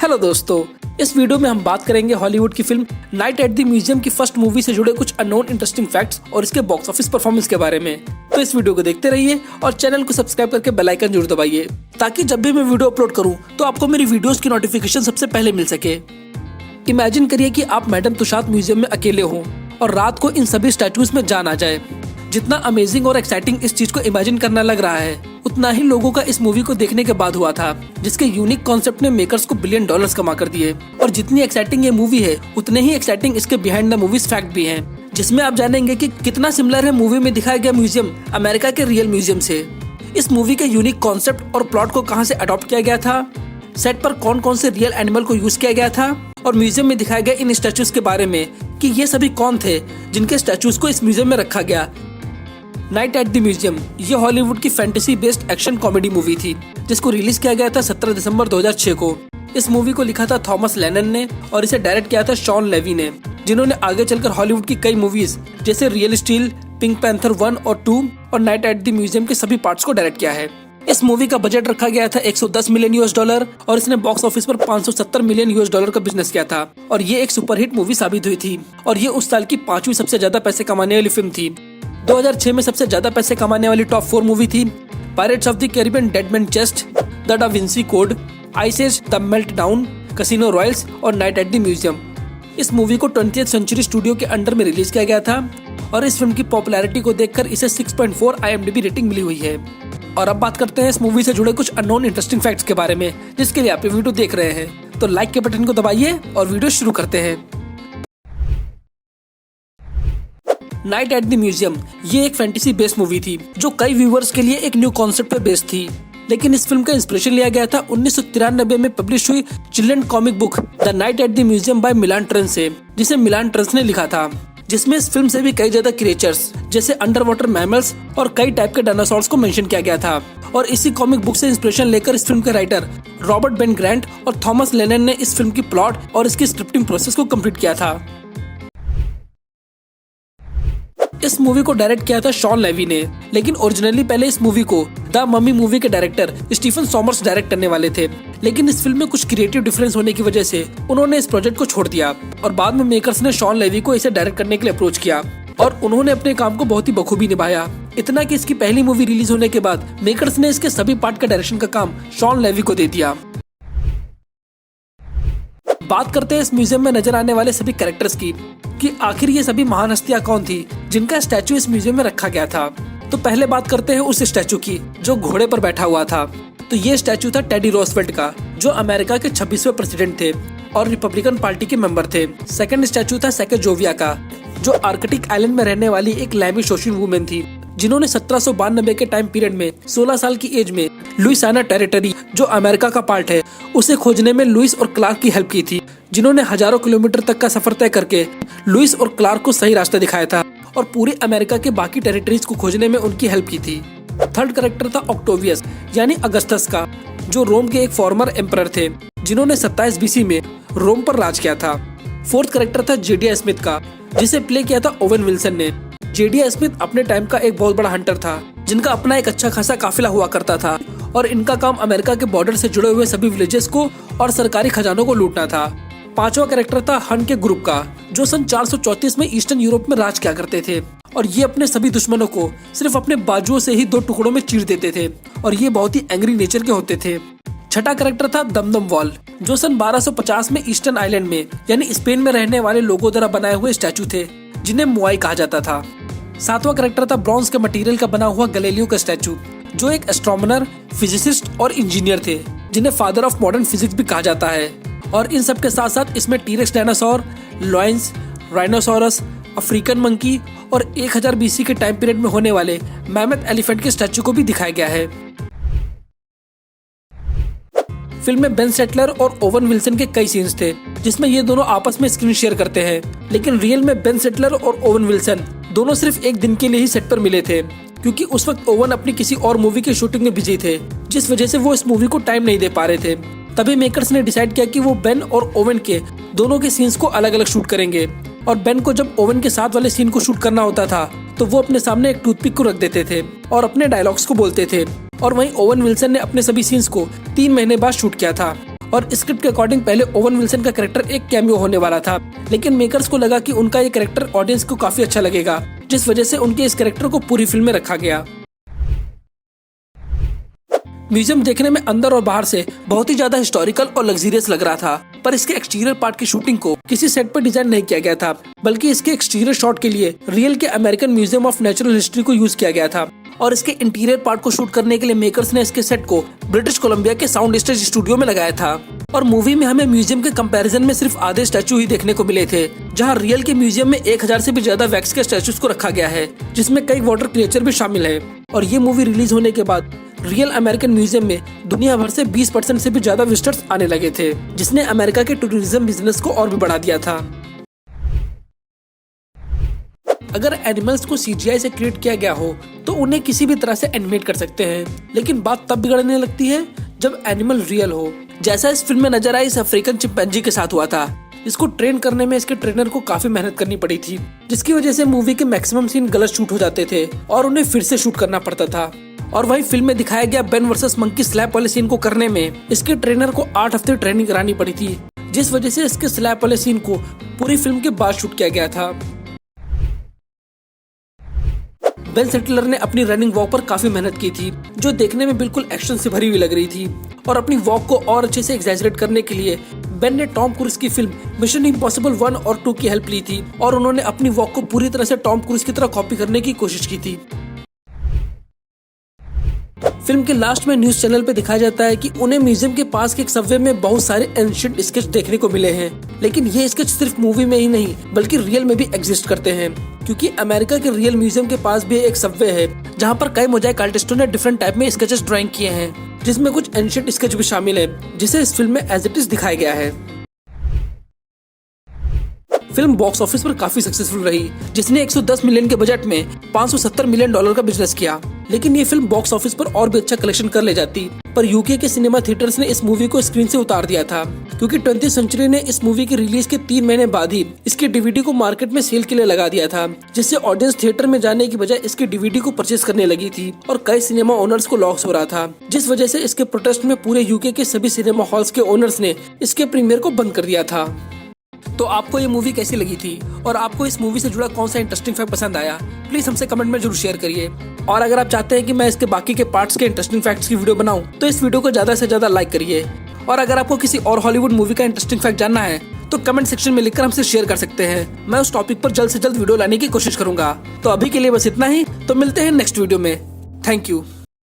Hello दोस्तों, इस video में हम बात करेंगे हॉलीवुड की film night at the museum की फर्स्ट मूवी से जुड़े कुछ अननोन इंटरेस्टिंग फैक्ट्स और इसके बॉक्स ऑफिस परफॉर्मेंस के बारे में। तो इस वीडियो को देखते रहिए और चैनल को सब्सक्राइब करके बेल आइकन जरूर दबाइए ताकि जब भी मैं वीडियो अपलोड करूं तो आपको मेरी वीडियोस की नोटिफिकेशन सबसे पहले मिल सके। इमेजिन करिए कि आप मैडम तुषाद म्यूजियम में अकेले हों और रात को इन सभी स्टैचूज में जान आ जाए। जितना अमेजिंग और एक्साइटिंग इस चीज को इमेजिन करना लग रहा है, उतना ही लोगों का इस मूवी को देखने के बाद हुआ था, जिसके यूनिक कॉन्सेप्ट ने मेकर्स को $1 बिलियन कमा कर दिए। और जितनी एक्साइटिंग ये मूवी है, उतने ही एक्साइटिंग इसके बिहाइंड द मूवीज फैक्ट भी हैं, जिसमें आप जानेंगे कि कितना सिमिलर है मूवी में दिखाया गया म्यूजियम अमेरिका के रियल म्यूजियम से। इस मूवी के यूनिक कॉन्सेप्ट और प्लॉट को कहां से अडॉप्ट किया गया था, सेट पर कौन कौन से रियल एनिमल को यूज किया गया था, और म्यूजियम में दिखाए गए इन स्टैचूज के बारे में कि ये सभी कौन थे जिनके स्टैचूज को इस म्यूजियम में रखा गया। नाइट एट द म्यूजियम ये हॉलीवुड की fantasy based action comedy movie थी, जिसको रिलीज किया गया था 17 दिसंबर 2006 को। इस मूवी को लिखा था थॉमस लेनन ने और इसे डायरेक्ट किया था शॉन लेवी ने, जिन्होंने आगे चलकर हॉलीवुड की कई मूवीज जैसे रियल स्टील, पिंक पैंथर 1 और 2 और नाइट एट द म्यूजियम के सभी पार्ट्स को डायरेक्ट किया है। इस मूवी का बजट रखा गया था $110 मिलियन और इसने बॉक्स ऑफिस पर $570 मिलियन का बिजनेस किया था और ये एक सुपरहिट मूवी साबित हुई थी और ये उस साल की 5वीं सबसे ज्यादा पैसे कमाने वाली फिल्म थी। 2006 में सबसे ज्यादा पैसे कमाने वाली टॉप 4 मूवी थी pirates of the Caribbean, dead man chest, the da Vinci code, ice age, the meltdown, casino royals और नाइट एट द म्यूजियम। इस मूवी को 20th सेंचुरी स्टूडियो के अंडर में रिलीज किया गया था और इस फिल्म की पॉपुलैरिटी को देखकर इसे 6.4 IMDb रेटिंग मिली हुई है। और अब बात करते हैं इस मूवी से जुड़े कुछ अननोन इंटरेस्टिंग फैक्ट्स के बारे में, जिसके लिए आप ये वीडियो देख रहे हैं। तो लाइक के बटन को दबाइए और वीडियो शुरू करते हैं। नाइट एट द म्यूजियम ये एक फैंटेसी बेस्ड मूवी थी जो कई व्यूअर्स के लिए एक न्यू कॉन्सेप्ट पे बेस्ड थी, लेकिन इस फिल्म का इंस्पिरेशन लिया गया था 1993 में पब्लिश हुई children comic book the night at the museum by Milan Trenc से, जिसे मिलान ट्रेंस ने लिखा था, जिसमें इस फिल्म से भी कई ज्यादा क्रिएचर्स जैसे अंडर वाटर मैमल्स और कई टाइप के डायनासोर्स को मेंशन किया गया था। और इसी कॉमिक बुक से इंस्पिरेशन लेकर इस फिल्म के राइटर रॉबर्ट बेन ग्रांट और थॉमस लेनन ने इस फिल्म की प्लॉट और इसकी स्क्रिप्टिंग प्रोसेस को कंप्लीट किया था। इस मूवी को डायरेक्ट किया था शॉन लेवी ने, लेकिन ओरिजिनली पहले इस मूवी को द मम्मी मूवी के डायरेक्टर स्टीफन सॉमर्स डायरेक्ट करने वाले थे, लेकिन इस फिल्म में कुछ क्रिएटिव डिफरेंस होने की वजह से उन्होंने इस प्रोजेक्ट को छोड़ दिया और बाद में मेकर्स ने शॉन लेवी को इसे डायरेक्ट करने के लिए अप्रोच किया और उन्होंने अपने काम को बहुत ही बखूबी निभाया। इतना कि इसकी पहली मूवी रिलीज होने के बाद मेकर्स ने इसके सभी पार्ट का डायरेक्शन का काम शॉन लेवी को दे दिया। बात करते हैं इस म्यूजियम में नजर आने वाले सभी कैरेक्टर्स की कि आखिर ये सभी महान हस्तियां कौन थी जिनका स्टैचू इस म्यूजियम में रखा गया था। तो पहले बात करते हैं उस स्टैचू की जो घोड़े पर बैठा हुआ था। तो ये स्टैचू था टेडी रोजवेल्ट का, जो अमेरिका के 26वें प्रेसिडेंट थे और रिपब्लिकन पार्टी के मेंबर थे। सेकंड स्टैचू था सैकेजोविया का, जो आर्कटिक आइलैंड में रहने वाली एक लैमी शोशियन वुमेन थी, जिन्होंने 1792 के टाइम पीरियड में 16 साल की एज में लुइसियाना टेरिटरी, जो अमेरिका का पार्ट है, उसे खोजने में लुइस और क्लार्क की हेल्प की थी, जिन्होंने हजारों किलोमीटर तक का सफर तय करके लुइस और क्लार्क को सही रास्ता दिखाया था और पूरी अमेरिका के बाकी टेरिटरीज को खोजने में उनकी हेल्प की थी। थर्ड कैरेक्टर था ऑक्टोवियस यानी अगस्तस का, जो रोम के एक फॉर्मर एम्परर थे, जिन्होंने 27 BC में रोम पर राज किया था। फोर्थ कैरेक्टर था जेडिया स्मिथ का, जिसे प्ले किया था ओवेन विल्सन ने। जेडिया स्मिथ अपने टाइम का एक बहुत बड़ा हंटर था, जिनका अपना एक अच्छा खासा काफिला हुआ करता था और इनका काम अमेरिका के बॉर्डर से जुड़े हुए सभी विलेजेस को और सरकारी खजानों को लूटना था। पांचवा कैरेक्टर था हन के ग्रुप का, जो सन 434 में ईस्टर्न यूरोप में राज किया करते थे और ये अपने सभी दुश्मनों को सिर्फ अपने बाजुओं से ही 2 टुकड़ों में चीर देते थे और ये बहुत ही एंग्री नेचर के होते थे। छठा कैरेक्टर था दमदम वॉल, जो सन 1250 में ईस्टर्न आइलैंड में यानी स्पेन में रहने वाले लोगों द्वारा बनाए हुए स्टैचू थे, जिन्हें मुआई कहा जाता था। सातवां कैरेक्टर था ब्रॉन्ज के मटेरियल का बना हुआ गैलीलियो का स्टैचू, जो एक एस्ट्रोनॉमर, फिजिसिस्ट और इंजीनियर थे, जिन्हें फादर ऑफ मॉडर्न फिजिक्स भी कहा जाता है। और इन सब के साथ साथ इसमें T-Rex dinosaur, lions, rhinoceros, African monkey और 1000 BC के टाइम पीरियड में होने वाले मैमथ एलिफेंट के स्टैचू को भी दिखाया गया है। फिल्म में बेन स्टेटलर और ओवन विल्सन के कई सीन्स थे, जिसमें ये दोनों आपस में स्क्रीन शेयर करते हैं, लेकिन रियल में बेन स्टेटलर और ओवन विल्सन दोनों सिर्फ एक दिन के लिए ही सेट पर मिले थे, क्योंकि उस वक्त ओवन अपनी किसी और मूवी की शूटिंग में बिजी थे, जिस वजह से वो इस मूवी को टाइम नहीं दे पा रहे थे। तभी मेकर्स ने डिसाइड किया कि वो बेन और ओवन के दोनों के सीन्स को अलग अलग शूट करेंगे और बेन को जब ओवन के साथ वाले सीन को शूट करना होता था तो वो अपने सामने एक टूथपिक को रख देते थे और अपने डायलॉग्स को बोलते थे और वहीं ओवन विल्सन ने अपने सभी सीन्स को 3 महीने बाद शूट किया था और स्क्रिप्ट के अकॉर्डिंग पहले ओवन विल्सन का कैरेक्टर एक कैमियो होने वाला था, लेकिन मेकर्स को लगा कि उनका ये कैरेक्टर ऑडियंस को काफी अच्छा लगेगा, जिस वजह से उनके इस कैरेक्टर को पूरी फिल्म में रखा गया। म्यूजियम देखने में अंदर और बाहर से बहुत ही ज्यादा हिस्टोरिकल और लग्जरियस लग रहा था, पर इसके एक्सटीरियर पार्ट की शूटिंग को किसी सेट पर डिजाइन नहीं किया गया था, बल्कि इसके एक्सटीरियर शॉट के लिए रियल के American museum of natural history को यूज किया गया था। और इसके इंटीरियर पार्ट को शूट करने के लिए मेकर्स ने इसके सेट को ब्रिटिश कोलंबिया के साउंड स्टेज स्टूडियो में लगाया था। और मूवी में हमें म्यूजियम के कंपैरिजन में सिर्फ आधे स्टैचू ही देखने को मिले थे, जहां रियल के म्यूजियम में 1000 से भी ज्यादा वैक्स के स्टैचूज को रखा गया है, जिसमें कई वाटर क्रिएचर भी शामिल है। और ये मूवी रिलीज होने के बाद रियल अमेरिकन म्यूजियम में दुनिया भर से 20% से भी ज्यादा विजिटर्स आने लगे थे, जिसने अमेरिका के टूरिज्म बिजनेस को और भी बढ़ा दिया था। अगर एनिमल्स को CGI से क्रिएट किया गया हो तो उन्हें किसी भी तरह से एनिमेट कर सकते हैं, लेकिन बात तब बिगड़ने लगती है जब एनिमल रियल हो, जैसा इस फिल्म में नजर आई इस अफ्रीकन चिंपैंजी के साथ हुआ था। इसको ट्रेन करने में इसके ट्रेनर को काफी मेहनत करनी पड़ी थी, जिसकी वजह से मूवी के मैक्सिमम सीन गलत शूट हो जाते थे और उन्हें फिर से शूट करना पड़ता था। और वही फिल्म में दिखाया गया बेन वर्सेस मंकी स्लैप वाले सीन को करने में इसके ट्रेनर को 8 हफ्ते ट्रेनिंग करानी पड़ी थी, जिस वजह से इसके स्लैप वाले सीन को पूरी फिल्म के बाद शूट किया गया था। बेन स्टिलर ने अपनी रनिंग वॉक पर काफी मेहनत की थी, जो देखने में बिल्कुल एक्शन से भरी हुई लग रही थी। और अपनी वॉक को और अच्छे से एग्जैजरेट करने के लिए बेन ने टॉम क्रूज की फिल्म मिशन इम्पॉसिबल 1 और 2 की हेल्प ली थी, और उन्होंने अपनी वॉक को पूरी तरह से टॉम क्रूज की तरह कॉपी करने की कोशिश की थी। फिल्म के लास्ट में न्यूज चैनल पे दिखाया जाता है कि उन्हें म्यूजियम के पास के एक सबवे में बहुत सारे एंशिएंट स्केच देखने को मिले हैं, लेकिन ये स्केच सिर्फ मूवी में ही नहीं बल्कि रियल में भी एग्जिस्ट करते हैं, क्योंकि अमेरिका के रियल म्यूजियम के पास भी एक सबवे है जहाँ पर कई मोजाइक आर्टिस्टों ने डिफरेंट टाइप में स्केचेस ड्राइंग किए हैं, जिसमें कुछ एंशिएंट स्केच भी शामिल है, जिसे इस फिल्म में एज इट इज दिखाया गया है। फिल्म बॉक्स ऑफिस पर काफी सक्सेसफुल रही, जिसने 110 मिलियन के बजट में $570 मिलियन का बिजनेस किया। लेकिन ये फिल्म बॉक्स ऑफिस पर और भी अच्छा कलेक्शन कर ले जाती, पर यूके के सिनेमा थिएटर्स ने इस मूवी को स्क्रीन से उतार दिया था, क्योंकि 20th सेंचुरी ने इस मूवी की रिलीज के 3 महीने बाद ही इसके DVD को मार्केट में सेल के लिए लगा दिया था, जिससे ऑडियंस थिएटर में जाने की बजाय इसके DVD को परचेज करने लगी थी और कई सिनेमा ओनर्स को लॉस हो रहा था, जिस वजह से इसके प्रोटेस्ट में पूरे यूके के सभी सिनेमा हॉल्स के ओनर्स ने इसके प्रीमियर को बंद कर दिया था। तो आपको ये मूवी कैसी लगी थी और आपको इस मूवी से जुड़ा कौन सा इंटरेस्टिंग फैक्ट पसंद आया, प्लीज हमसे कमेंट में जरूर शेयर करिए। और अगर आप चाहते हैं कि मैं इसके बाकी के पार्ट्स के इंटरेस्टिंग फैक्ट्स की वीडियो बनाऊं तो इस वीडियो को ज्यादा से ज्यादा लाइक करिए। और अगर आपको किसी और हॉलीवुड मूवी का इंटरेस्टिंग फैक्ट जानना है तो कमेंट सेक्शन में लिखकर हमसे शेयर कर सकते हैं। मैं उस टॉपिक पर जल्द से जल्द वीडियो लाने की कोशिश करूंगा। तो अभी के लिए बस इतना ही, तो मिलते हैं नेक्स्ट वीडियो में। Thank you.